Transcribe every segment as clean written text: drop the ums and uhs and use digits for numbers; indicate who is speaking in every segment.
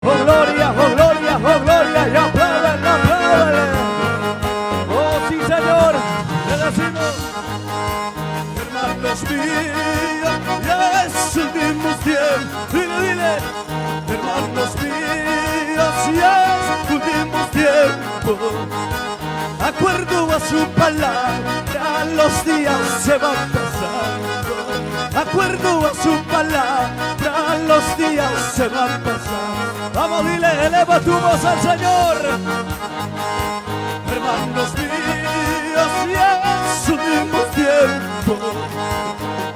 Speaker 1: Oh gloria, oh gloria, oh gloria, y apláudale, apláudale. Oh sí Señor, le decimos, hermanos míos, ya es el mismo tiempo. Dile, dile, hermanos míos, ya es el mismo tiempo. Acuerdo a su palabra, los días se van pasando. Acuerdo a su palabra, los días se van pasando. Vamos, dile, eleva tu voz al Señor. Hermanos míos, ya es su mismo tiempo.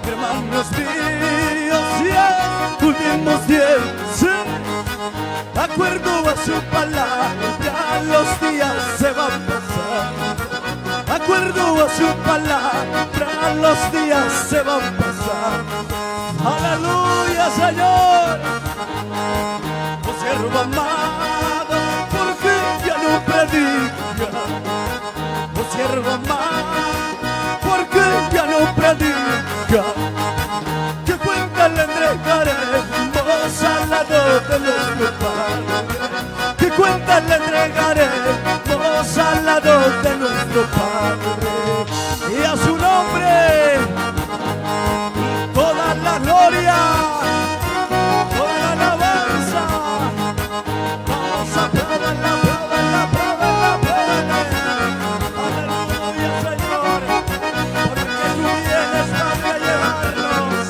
Speaker 1: Hermanos míos, ya es su mismo tiempo. Sí. Acuerdo a su palabra, los días se van pasando. Acuerdo a su palabra, los días se van pasando. Aleluya, Señor. Oh siervo amado, ¿por qué ya no predica? Oh siervo amado, ¿por qué ya no predica? ¿Qué cuenta le entregaremos al lado de nuestro Padre? ¿Qué cuenta le entregaremos al lado de nuestro Padre? Y a su nombre toda la gloria, toda la alabanza. Vamos a aplaudirla, aplaudirla, aplaudirla, aplaudirla. Aleluya, Señor, porque tú vienes, Padre, a llevarnos.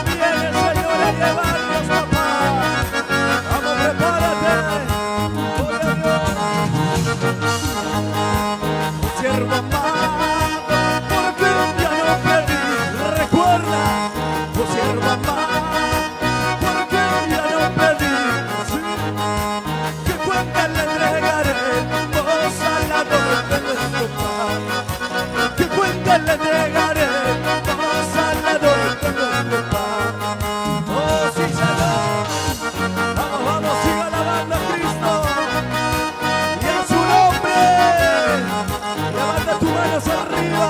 Speaker 1: Vienes, Señor, a llevarnos, papá. Vamos, prepárate. Gloria a Dios. Siervo amado, porque ya no perdí. Recuerda, oh siervo amado, porque ya no perdí. Sí. ¿Qué cuenta le entregaremos al lado de nuestro Padre? ¿Qué cuenta le entregaremos al lado de nuestro Padre? Oh sí, Señor. Vamos, vamos, siga alabando a Cristo y a su nombre. Levanta tus manos arriba.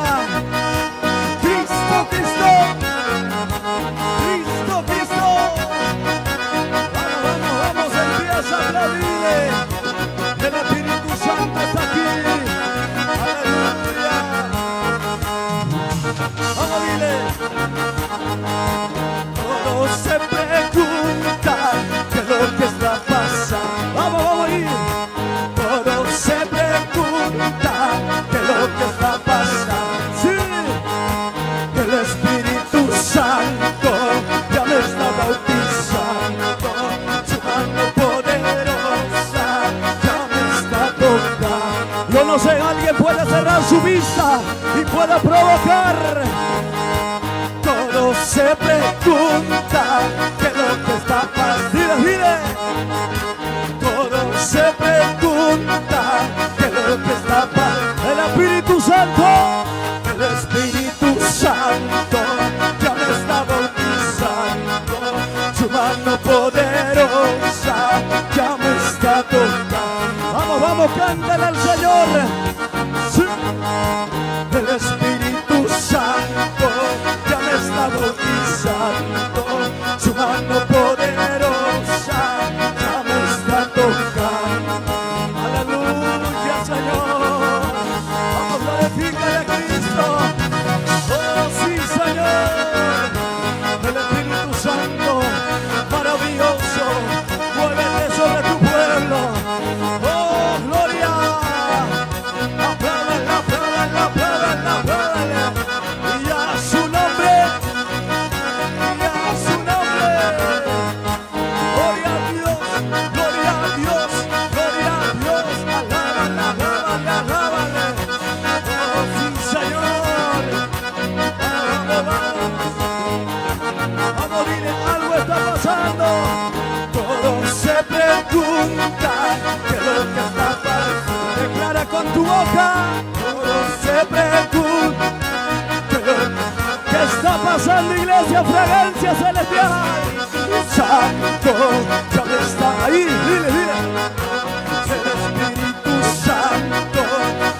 Speaker 1: Cristo, Cristo, Cristo, Cristo. Vamos, vamos, vamos, empieza a aplaudirle. El Espíritu Santo está aquí. Aleluya. Vamos, dile. Todos se preguntan qué es lo que está pasando. Vamos, vamos a ir. Todos se preguntan qué es lo que está pasando. Sí, el Espíritu Santo ya me está bautizando. Su mano poderosa ya me está tocando. Yo no sé, alguien puede cerrar su vista y pueda provocar. Todos se preguntan qué es lo que está pasando. Dile, dile. Todos se preguntan qué es lo que está pasando. El Espíritu Santo, el Espíritu Santo ya me está bautizando. Su mano poderosa ya me está tocando. Vamos, vamos, cántale al Señor. Sí. El Espíritu Santo ya me está bautizando. Su mano poderosa ya me está tocando. Aleluya, Señor. Vamos, glorificar a Cristo. Oh sí, Señor. El Espíritu Santo maravilloso, muévete sobre tu pueblo. Oh, gloria. Apláudale, apláudale, apláudale, apláudale. Y a su nombre, y a su nombre. Gloria a Dios, gloria a Dios, gloria a Dios. Alábale, alábale, alábale. Oh sí, Señor. Vamos, vamos. Vamos, dile, algo está pasando. Todos se preguntan qué es lo que está pasando. Declara con tu boca. Todos se preguntan qué está pasando, iglesia, fragancia celestial. Santo, ya me está ahí, dile, dile. El Espíritu Santo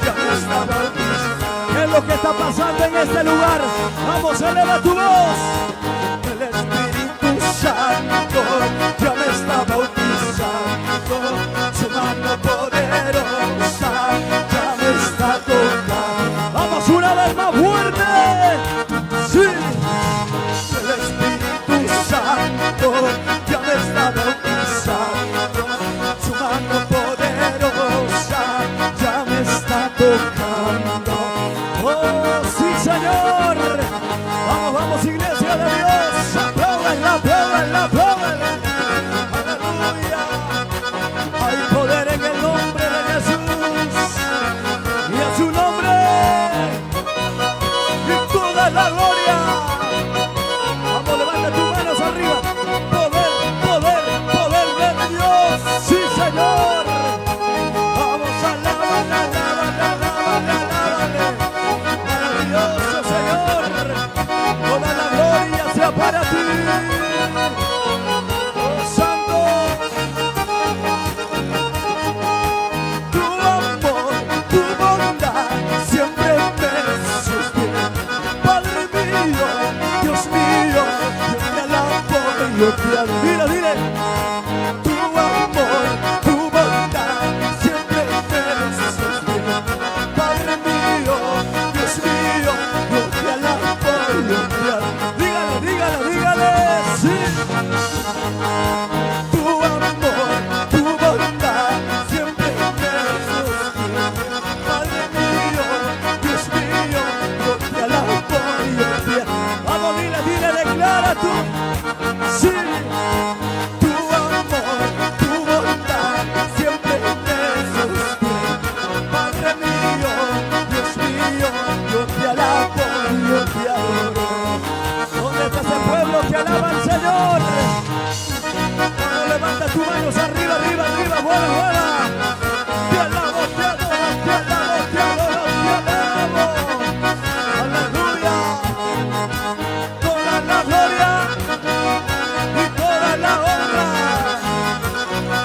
Speaker 1: ya me está bautizando. ¿Qué es lo que está pasando en este lugar? Vamos, eleva tu voz. El Espíritu Santo ya me está bautizando. manos arriba, arriba, arriba, fuera, fuera. Te alabo, te alabo, te alabo, te alabo, te alabo. Aleluya. Toda la gloria y toda la honra.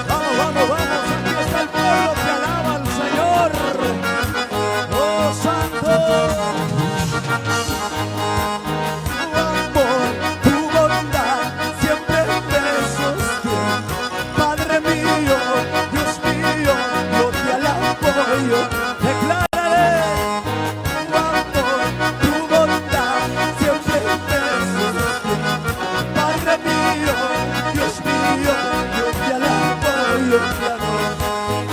Speaker 1: Vamos, vamos, vamos. Aquí está el pueblo que alaba al Señor. Oh, Santo. Declárale tu amor, tu bondad, siempre me sostiene. Padre mío, Dios mío, yo te alabo, yo te adoro.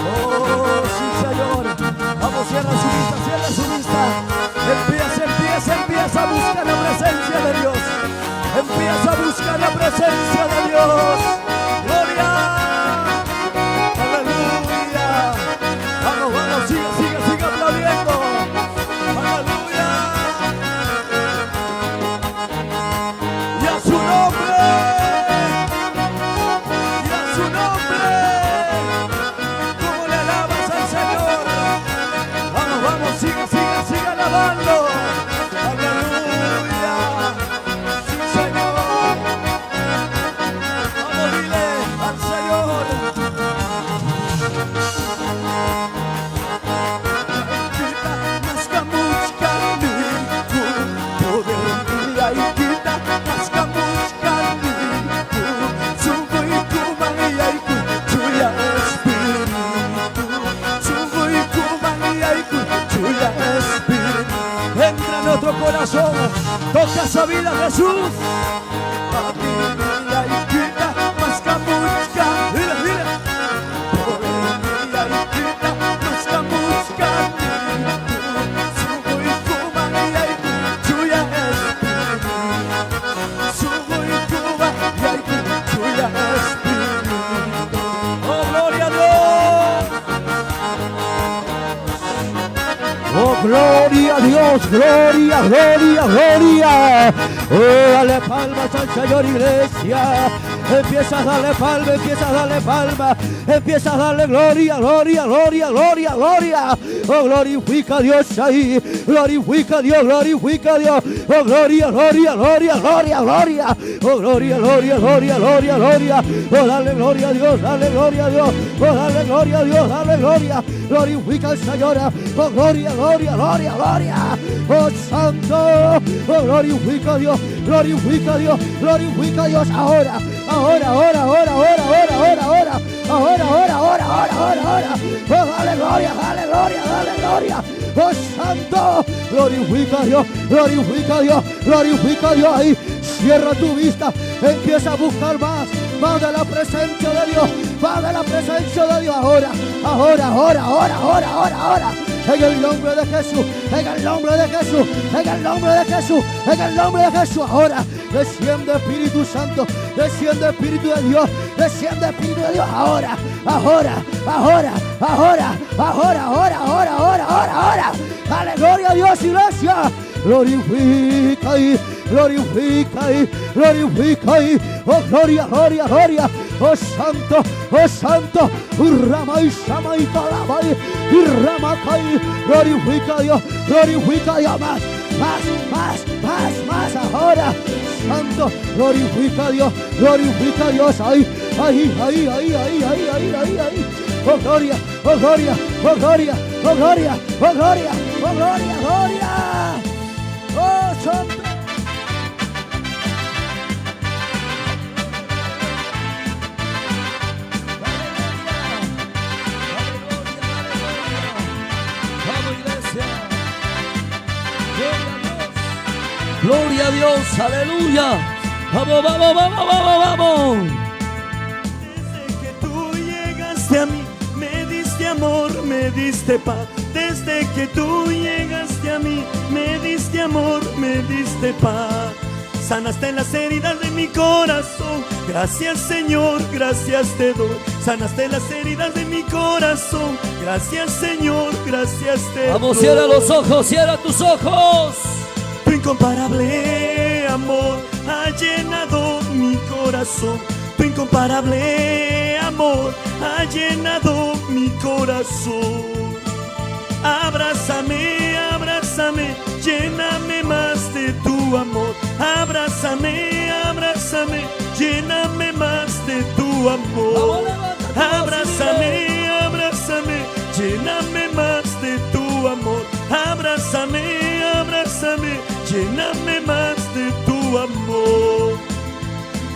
Speaker 1: Oh, sí, Señor. Vamos, cierra su vista, cierra su vista. Empieza a buscar la presencia de Dios. Empieza a buscar la presencia de Dios. Gloria. Sigue aplaudiendo. Aleluya. Y a su nombre. Y a su nombre. ¿Cómo le alabas al Señor? Vamos, vamos, sigue alabando. Aleluya. Sí, Señor. Vamos, dile al Señor. Entra en nuestro corazón, toca esa vida, Jesús. Dile, dile.
Speaker 2: Oh, gloria a Dios, gloria, gloria, gloria. Oh, dale palmas al Señor, iglesia. Empieza a darle palma, empieza a darle palma. Empieza a darle gloria, gloria, gloria, gloria, gloria. Oh, glorifica a Dios ahí. Glorifica a Dios, glorifica a Dios. Oh, gloria, gloria, gloria, gloria, gloria. Oh, gloria, gloria, gloria, gloria, gloria. Oh, dale gloria a Dios, dale gloria a Dios. Oh, dale gloria a Dios, dale gloria. Glorifica al Señor. Oh, gloria, gloria, gloria, gloria. Oh, santo. Oh, glorifica a Dios, glorifica a Dios, glorifica a Dios. Ahora, ahora, ahora, ahora, ahora, ahora, ahora, ahora. Ahora, ahora, ahora, ahora, ahora, ahora. Oh, dale gloria, dale gloria, dale gloria. Oh, santo. Glorifica a Dios, glorifica a Dios, glorifica a Dios ahí. Cierra tu vista, empieza a buscar más de la presencia de Dios, más de la presencia de Dios. Ahora, ahora, ahora, ahora, ahora, ahora, ahora. En el nombre de Jesús, en el nombre de Jesús, en el nombre de Jesús, en el nombre de Jesús. Ahora, desciende Espíritu Santo, desciende Espíritu de Dios, desciende Espíritu de Dios. Ahora, ahora, ahora, ahora, ahora, ahora, ahora, ahora, ahora, ahora. Dale gloria a Dios, iglesia. Glorifica ahí, glorifica ahí, glorifica ahí. Oh, gloria, gloria, gloria. Oh, santo, oh, santo. Rama y Shama y Talaba y Rama Kai. Glorifica a Dios, glorifica a Dios. Más, más, más, más, más. Ahora, santo, glorifica a Dios, glorifica a Dios. Ahí, ahí, ahí, ahí, ahí, ahí, ahí, ahí, ahí. Oh, gloria, oh, gloria, oh, gloria, oh, gloria, oh, gloria, oh, gloria, gloria. Oh, santo.
Speaker 3: Gloria a Dios, aleluya. Vamos, vamos, vamos, vamos, vamos.
Speaker 4: Desde que tú llegaste a mí, me diste amor, me diste paz. Desde que tú llegaste a mí, me diste amor, me diste paz. Sanaste las heridas de mi corazón. Gracias, Señor, gracias te doy. Sanaste las heridas de mi corazón. Gracias, Señor, gracias te doy.
Speaker 3: Vamos, cierra los ojos, cierra tus ojos.
Speaker 4: Tu incomparable amor ha llenado mi corazón. Tu incomparable amor ha llenado mi corazón. Abrázame, abrázame, lléname más de tu amor. Abrázame, abrázame, lléname más de tu amor. Abrázame, abrázame, lléname más de tu amor. Abrázame, abrázame, lléname más de tu amor.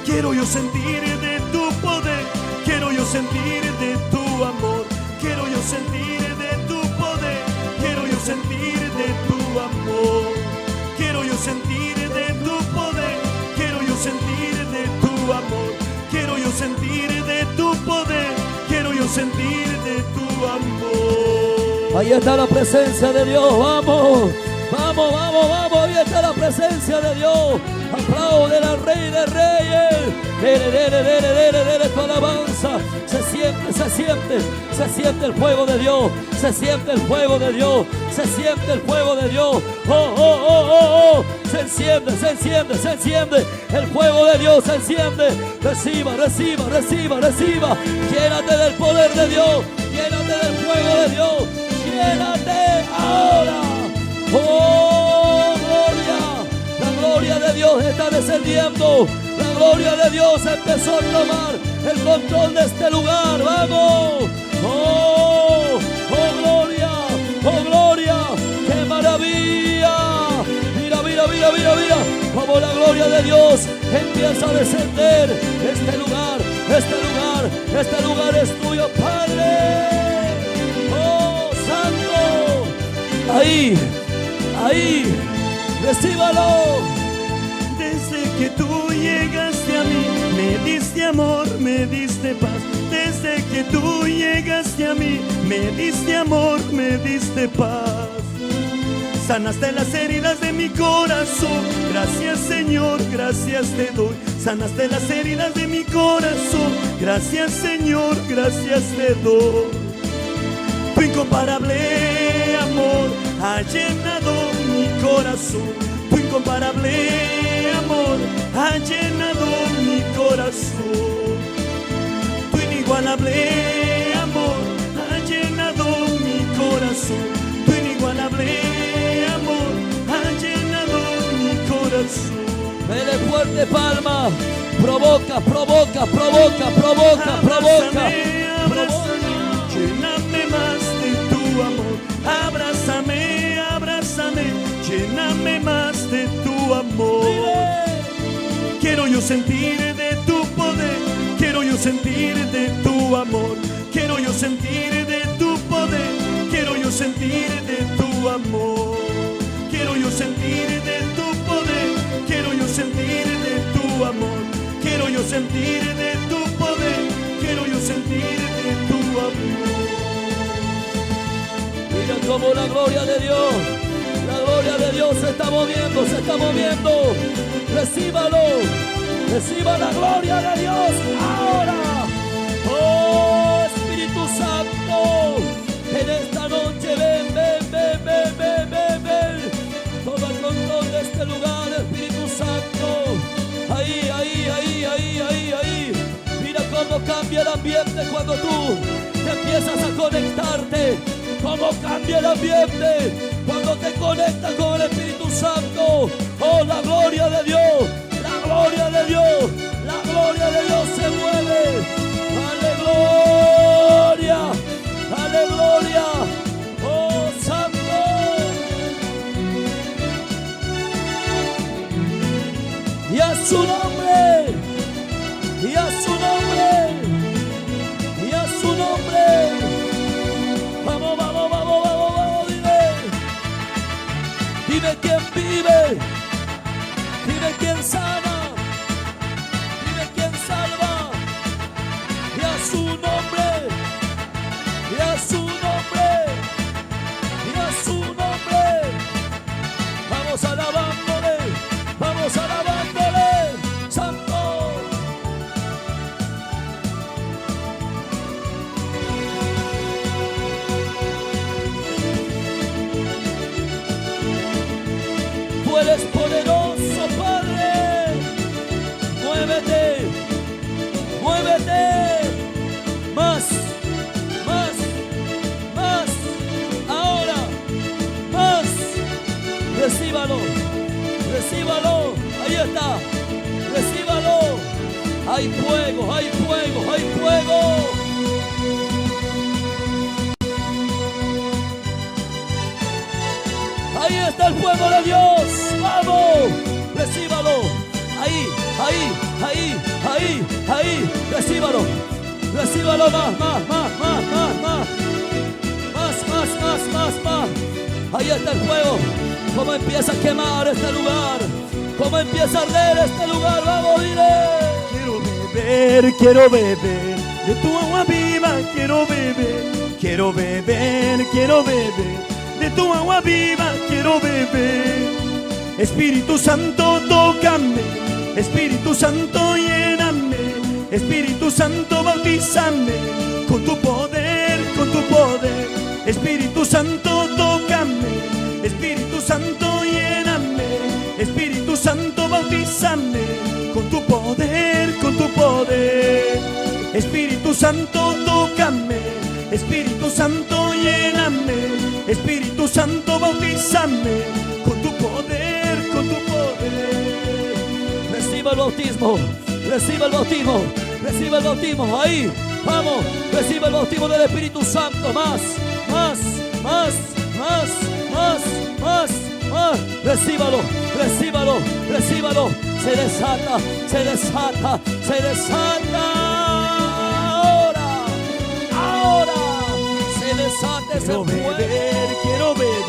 Speaker 4: Quiero yo sentir de tu poder, quiero yo sentir de tu amor, quiero yo sentir de tu poder, quiero yo sentir de tu amor, quiero yo sentir de tu poder, quiero yo sentir de tu amor, quiero yo sentir de tu poder, quiero yo sentir de tu amor.
Speaker 3: Ahí está la presencia de Dios, vamos, vamos, vamos, vamos, ahí está la presencia de Dios. Aplaude al Rey de Reyes. Tu alabanza. Se siente el fuego de Dios. Se siente el fuego de Dios. Se siente el fuego de Dios. Oh, oh, oh, oh, oh. Se enciende. El fuego de Dios se enciende. Reciba. Llénate del poder de Dios. Llénate del fuego de Dios. Llénate ahora. Oh, gloria. La gloria de Dios está descendiendo. La gloria de Dios empezó a tomar el control de este lugar. ¡Vamos! ¡Oh! ¡Oh, gloria! ¡Oh, gloria! ¡Qué maravilla! Mira. Como la gloria de Dios empieza a descender. Este lugar es tuyo, Padre. ¡Oh, Santo! Ahí. Recíbalo.
Speaker 4: Desde que tú llegaste a mí, me diste amor, me diste paz. Desde que tú llegaste a mí, me diste amor, me diste paz. Sanaste las heridas de mi corazón. Gracias, Señor, gracias te doy. Sanaste las heridas de mi corazón. Gracias, Señor, gracias te doy. Tu incomparable amor ha llenado mi corazón. Tu incomparable amor ha llenado mi corazón. Tu inigualable amor ha llenado mi corazón. Tu inigualable amor ha llenado mi corazón.
Speaker 3: Dele fuerte palma. Provoca.
Speaker 4: Abrázame, lléname más de tu amor. Abrázame, lléname más de tu amor. Quiero yo sentir de tu poder, quiero yo sentir de tu amor, quiero yo sentir de tu poder, quiero yo sentir de tu amor, quiero yo sentir de tu poder, quiero yo sentir de tu amor, quiero yo sentir de tu poder, quiero yo sentir de tu amor.
Speaker 3: Mira cómo la gloria de Dios se está moviendo. Reciba la gloria de Dios ahora. Oh, Espíritu Santo, en esta noche ven. Toma el control de este lugar, Espíritu Santo. Ahí. Mira cómo cambia el ambiente cuando tú te empiezas a conectarte. Cómo cambia el ambiente cuando te conectas con el Espíritu Santo. Oh, la gloria de Dios se mueve. Aleluya. Oh, Santo. Y a su nombre. Vamos, dime quién vive, dime quién sana, dime quién salva, y a su nombre, vamos alabándole, Santo. Tú eres poderoso, Padre. Muévete. más, más, más, ahora, más, recíbalo, recíbalo, ahí está, recíbalo, hay fuego, hay fuego, hay fuego. Ahí está el fuego de Dios, vamos, recíbalo, ahí, ahí, ahí, ahí, ahí, recíbalo, recíbalo más, más, más, más, más, más, más, más, más, más, más. Ahí está el fuego, cómo empieza a quemar este lugar, cómo empieza a arder este lugar, vamos, dile.
Speaker 4: Quiero beber de tu agua viva, quiero beber, quiero beber, quiero beber de tu agua viva, quiero beber. Espíritu Santo, tócame, Espíritu Santo, lléname, Espíritu Santo, bautízame con tu poder, con tu poder. Espíritu Santo, tócame, Espíritu Santo, lléname, Espíritu Santo, bautízame con tu poder, con tu poder. Espíritu Santo, tócame, Espíritu Santo, lléname, Espíritu Santo, bautízame con tu poder, con tu poder.
Speaker 3: Reciba el bautismo, reciba el bautismo, reciba el bautismo, ahí, vamos, reciba el bautismo del Espíritu Santo, más, más, más, más, más, más, más, recíbalo, recíbalo, recíbalo, se desata, se desata, se desata, ahora, ahora, se desata ese
Speaker 4: Quiero
Speaker 3: fuego.
Speaker 4: quiero beber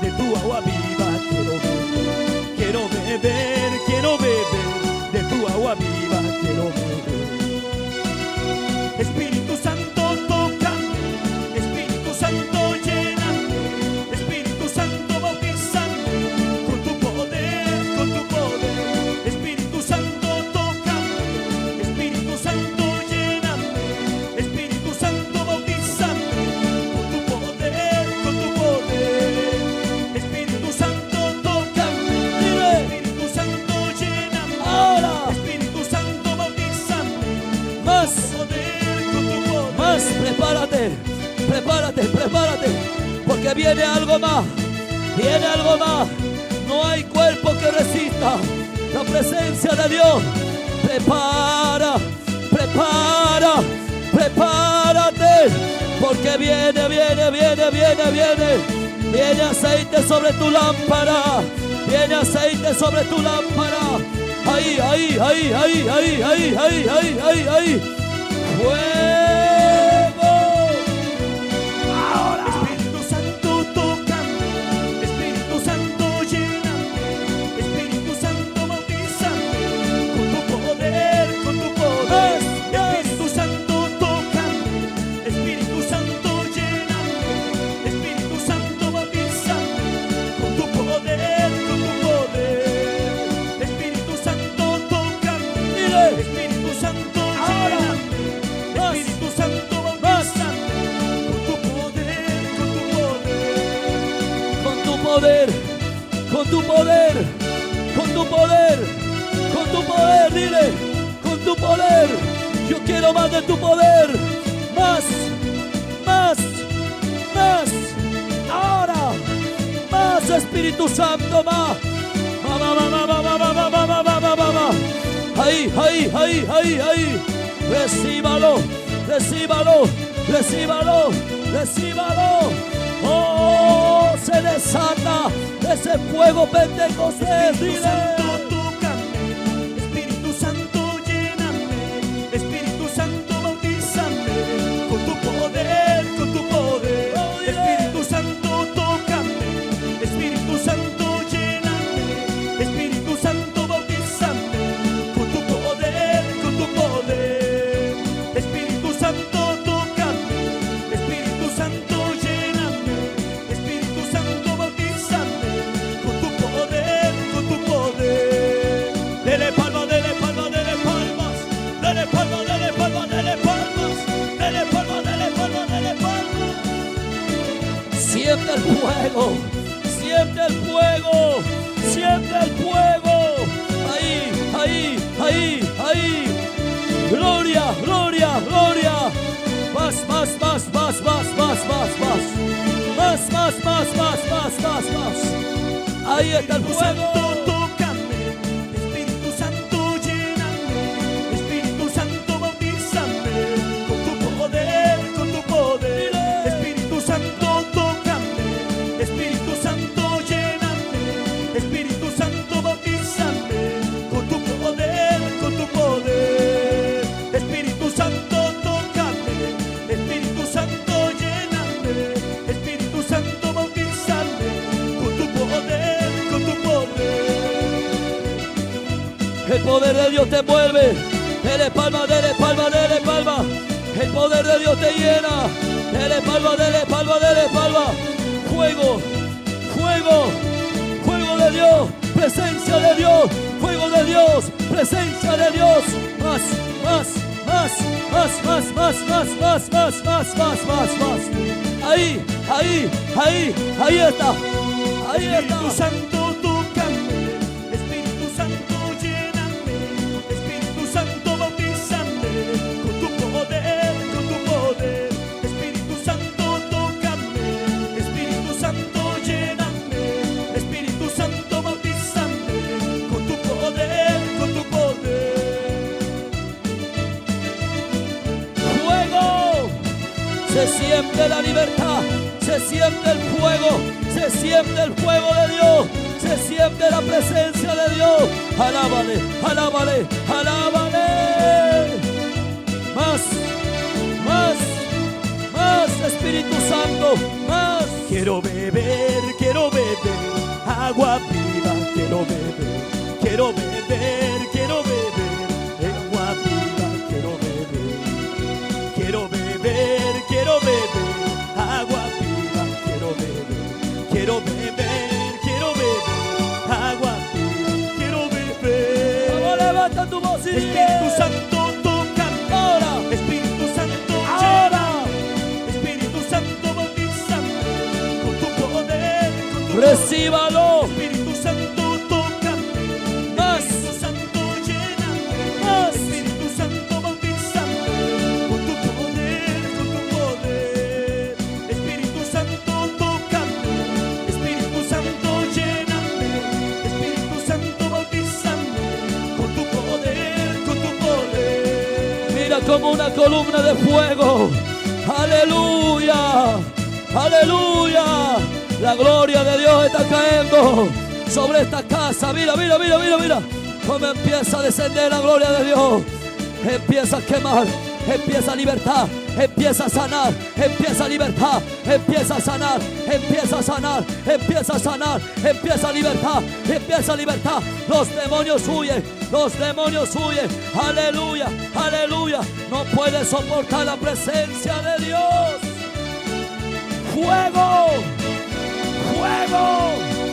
Speaker 4: de tu agua viva, quiero beber, quiero beber, quiero beber de tu agua viva, quiero beber. Espíritu Santo, tócame, Espíritu Santo, lléname, Espíritu Santo, bautízame con tu poder, con tu poder. Espíritu Santo, tócame, Espíritu Santo, lléname, Espíritu Santo, bautízame con tu poder, con tu poder. Espíritu Santo, tócame, Espíritu Santo, lléname,
Speaker 3: Ahora.
Speaker 4: Espíritu Santo, bautízame
Speaker 3: Más,
Speaker 4: poder, con tu poder.
Speaker 3: más, prepárate, prepárate, prepárate, porque viene algo más, viene algo más. No hay cuerpo que resista la presencia de Dios. Prepara, prepara, prepárate, porque viene, viene, viene, viene, viene. Viene aceite sobre tu lámpara, viene aceite sobre tu lámpara. Ahí, ahí, ahí, ahí, ahí, ahí, ahí, ahí, ahí, ahí. ¡Fuego! Ahora.
Speaker 4: Espíritu Santo, tócame, Espíritu Santo, lléname, Espíritu Santo, bautízame con tu poder, con tu poder. Espíritu Santo, tócame, Espíritu Santo, lléname, Espíritu Santo, bautízame con tu poder, con tu poder. Espíritu Santo, tócame,
Speaker 3: Dile.
Speaker 4: Espíritu Santo,
Speaker 3: Ahora.
Speaker 4: lléname,
Speaker 3: Más.
Speaker 4: Espíritu Santo,
Speaker 3: Más.
Speaker 4: bautízame con tu poder, con tu poder.
Speaker 3: Con tu poder, con tu poder, con tu poder, con tu poder, dile, con tu poder. Yo quiero más de tu poder, más, más, más. Ahora, más Espíritu Santo, más. Ahí, ahí, ahí, ahí, ahí. Recíbalo, recíbalo, recíbalo, recíbalo. Oh, se desata ese fuego pentecostés.
Speaker 4: Espíritu
Speaker 3: Dile.
Speaker 4: Santo, tócame, Espíritu Santo, lléname, Espíritu Santo, bautízame con tu poder, con tu poder.
Speaker 3: Oh, dile.
Speaker 4: Espíritu Santo, tócame, Espíritu Santo, lléname, Espíritu Santo, bautízame con tu poder, con tu poder. Espíritu Santo, tócame, Espíritu Santo, lléname, Espíritu Santo, bautízame con tu poder, con tu poder. Dele palmas, dele palmas, dele palmas, dele palmas, dele palmas, dele palmas, dele palmas, dele palmas, dele palmas.
Speaker 3: Siente el fuego, siente el fuego, siente el fuego. Ahí, ahí, ahí, ahí. Gloria, gloria, gloria. Más, más, más, más, más, más, más, más. Más, más, más, más, más, más, más. Ahí está el
Speaker 4: Espíritu Santo,
Speaker 3: fuego.
Speaker 4: tócame. Espíritu Santo, lléname. Espíritu Santo, bautízame. Con tu poder, con tu poder. Espíritu Santo, tócame. Espíritu Santo, lléname. Espíritu Santo, bautízame. Con tu poder, con tu poder. Espíritu Santo, tócame. Espíritu Santo, lléname. Espíritu Santo, bautízame. Con tu poder, con tu poder.
Speaker 3: El poder de Dios te envuelve. Dele palma, dele palma, dele palma. El poder de Dios te llena. Dele palma, dele palma, dele palma. Fuego, fuego, fuego de Dios, presencia de Dios, fuego de Dios, presencia de Dios. Más, más, más, más, más, más, más, más, más, más, más, más, más. Ahí, ahí, ahí, ahí está. Ahí
Speaker 4: Espíritu
Speaker 3: está.
Speaker 4: Santo, tócame. Espíritu Santo, lléname. Espíritu Santo, bautízame. Con tu poder, con tu poder. Espíritu Santo, tócame. Espíritu Santo, lléname. Espíritu Santo, bautízame. Con tu poder, con tu poder.
Speaker 3: Fuego. Se siente la libertad, se siente el fuego, se siente el fuego de Dios, se siente la presencia de Dios. Alábale, alábale, alábale. Más, más, más Espíritu Santo, más.
Speaker 4: Quiero beber agua viva. Quiero beber agua viva. Quiero beber agua viva. Quiero beber agua viva. Quiero beber.
Speaker 3: Vamos, levanta tu voz y
Speaker 4: Espíritu
Speaker 3: dile.
Speaker 4: Santo, tócame.
Speaker 3: Ahora,
Speaker 4: Espíritu Santo,
Speaker 3: ahora.
Speaker 4: lléname. Espíritu Santo, bautízame. Con tu poder, con tu poder.
Speaker 3: Recíbalo.
Speaker 4: Espíritu Santo, tócame.
Speaker 3: Más.
Speaker 4: Espíritu Santo, lléname.
Speaker 3: Más.
Speaker 4: Espíritu Santo, bautízame. Con tu poder, con tu poder. Espíritu Santo, tócame. Espíritu Santo, lléname. Espíritu Santo, bautízame. Con tu poder, con tu poder.
Speaker 3: Mira como una columna de fuego. Aleluya, aleluya. La gloria de Dios está cayendo sobre esta casa. Mira, mira, mira, mira, mira. Cómo empieza a descender la gloria de Dios. Empieza a quemar, empieza a libertar, empieza a sanar, empieza a libertar, empieza a sanar, empieza a sanar, empieza a sanar, empieza a libertar, empieza a libertar. Los demonios huyen, los demonios huyen. Aleluya, aleluya. No puede soportar la presencia de Dios. Fuego, fuego.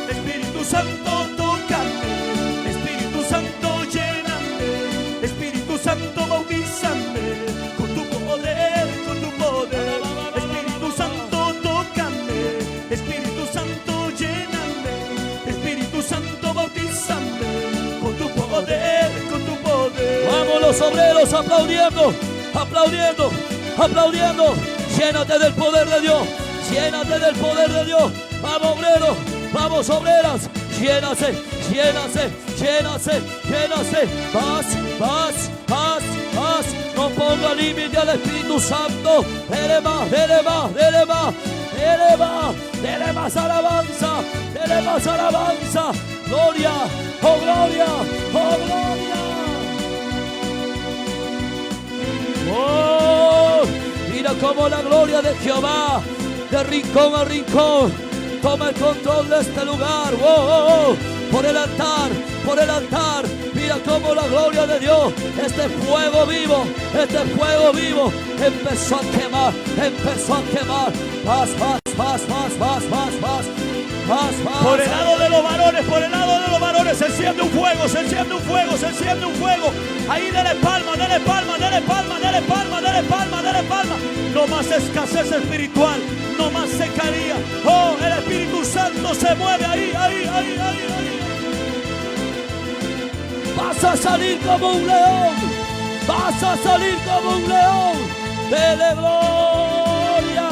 Speaker 4: Espíritu Santo, tócame. Espíritu Santo, lléname. Espíritu Santo, bautízame. Con tu poder, con tu poder. Espíritu Santo, tócame. Espíritu Santo, lléname. Espíritu Santo, bautízame. Con tu poder, con tu poder.
Speaker 3: Vamos los obreros aplaudiendo, aplaudiendo, aplaudiendo. Llénate del poder de Dios, llénate del poder de Dios. Vamos obreros, vamos obreras. Llénase, llénase, llénase, llénase. Más, más, más, más. No ponga límite al Espíritu Santo. Dele más, dele más, dele más. Dele más, dele más alabanza, dele más alabanza. Gloria, oh gloria, oh gloria. Oh, mira cómo la gloria de Jehová, de rincón a rincón, toma el control de este lugar. Oh, oh, oh. Por el altar, por el altar. Mira cómo la gloria de Dios, este fuego vivo empezó a quemar, empezó a quemar. Más, más, más, más, más, más, más. Más, más.
Speaker 1: Por el lado de los varones, por el lado de los varones se enciende un fuego, se enciende un fuego, se enciende un fuego. Ahí dele palma, dele palma, dele palma, dele palma, dele palma, dele palma. No más escasez espiritual, no más secaría. Oh, el Espíritu Santo se mueve ahí, ahí, ahí, ahí, ahí.
Speaker 3: Vas a salir como un león, vas a salir como un león. Dele gloria.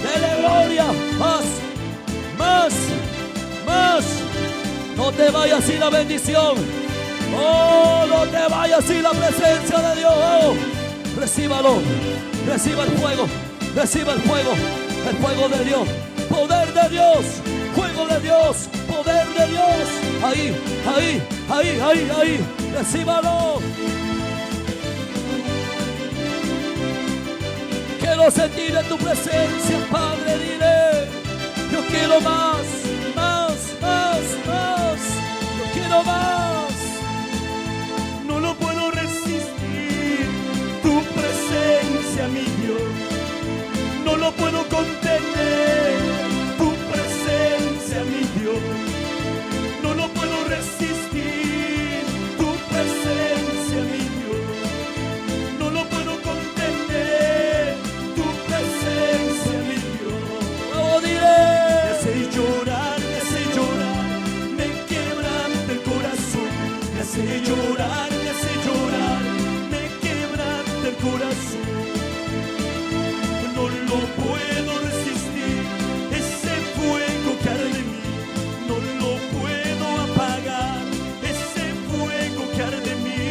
Speaker 3: Dele gloria. Más. Más. Más. No te vayas sin la bendición. Oh, no te vayas sin la presencia de Dios. Oh, recíbalo. Reciba el fuego. Reciba el fuego. El fuego de Dios. Poder de Dios. Fuego de Dios. Poder de Dios. Ahí, ahí, ahí, ahí, ahí. Recíbalo. Quiero sentir en tu presencia, Padre. Dile, yo quiero más, más, más, más. Yo quiero más.
Speaker 4: No lo puedo resistir, tu presencia, mi Dios. No lo puedo contener, tu presencia, mi Dios. No lo puedo resistir, tu presencia, mi Dios. No lo puedo contener, tu presencia, mi Dios.
Speaker 3: Oh, dile.
Speaker 4: Me hace llorar, me quebranta el corazón. Me hace llorar, me quebranta el corazón. No lo puedo resistir, ese fuego que arde en mí. No lo puedo apagar, ese fuego que arde en mí.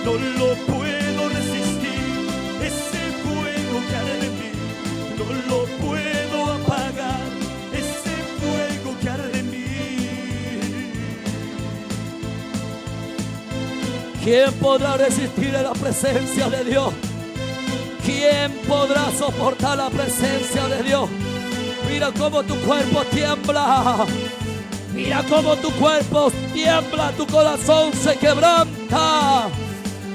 Speaker 4: No lo puedo resistir, ese fuego que arde en mí. No lo puedo apagar, ese fuego que arde en mí.
Speaker 3: ¿Quién podrá resistir a la presencia de Dios? ¿Quién podrá soportar la presencia de Dios? Mira cómo tu cuerpo tiembla. Mira cómo tu cuerpo tiembla, tu corazón se quebranta.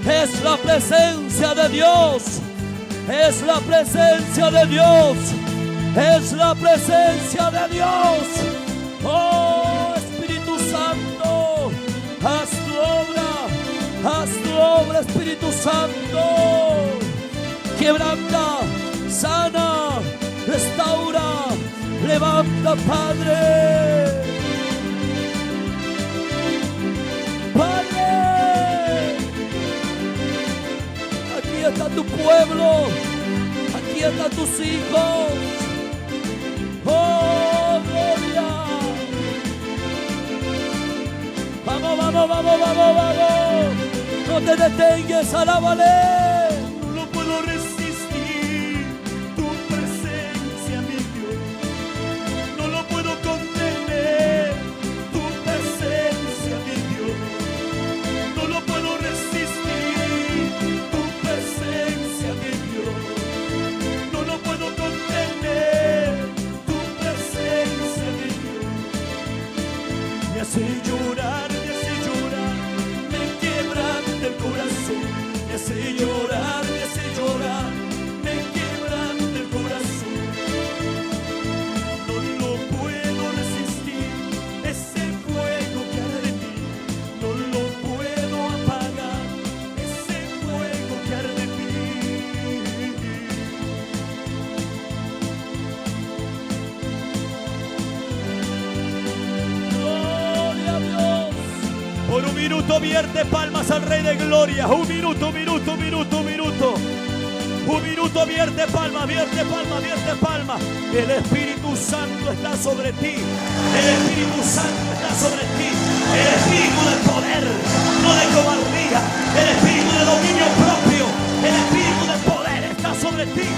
Speaker 3: Es la presencia de Dios. Es la presencia de Dios. Es la presencia de Dios. Oh, Espíritu Santo, haz tu obra. Haz tu obra, Espíritu Santo. Quebranta, sana, restaura, levanta, Padre. Padre, aquí está tu pueblo, aquí están tus hijos. Oh, gloria. Vamos, vamos, vamos, vamos, vamos. No te detengas, alábale.
Speaker 4: No lo puedo resistir, tu presencia, mi Dios. No lo puedo contener, tu presencia, mi Dios. No lo puedo resistir, tu presencia, mi Dios. No lo puedo contener, tu presencia, mi Dios. Me hace llorar, me quebranta el corazón. Me hace llorar, me quebranta el corazón. No lo puedo resistir, ese fuego que arde en mí. No lo puedo apagar, ese fuego que arde en mí.
Speaker 3: Gloria a Dios.
Speaker 4: Por un minuto vierte palmas al Rey de Gloria. Un minuto. Un minuto vierte palmas. El Espíritu Santo está sobre ti. El Espíritu Santo está sobre ti. El Espíritu del poder, no de cobardía. El Espíritu de dominio propio. El Espíritu del poder está sobre ti.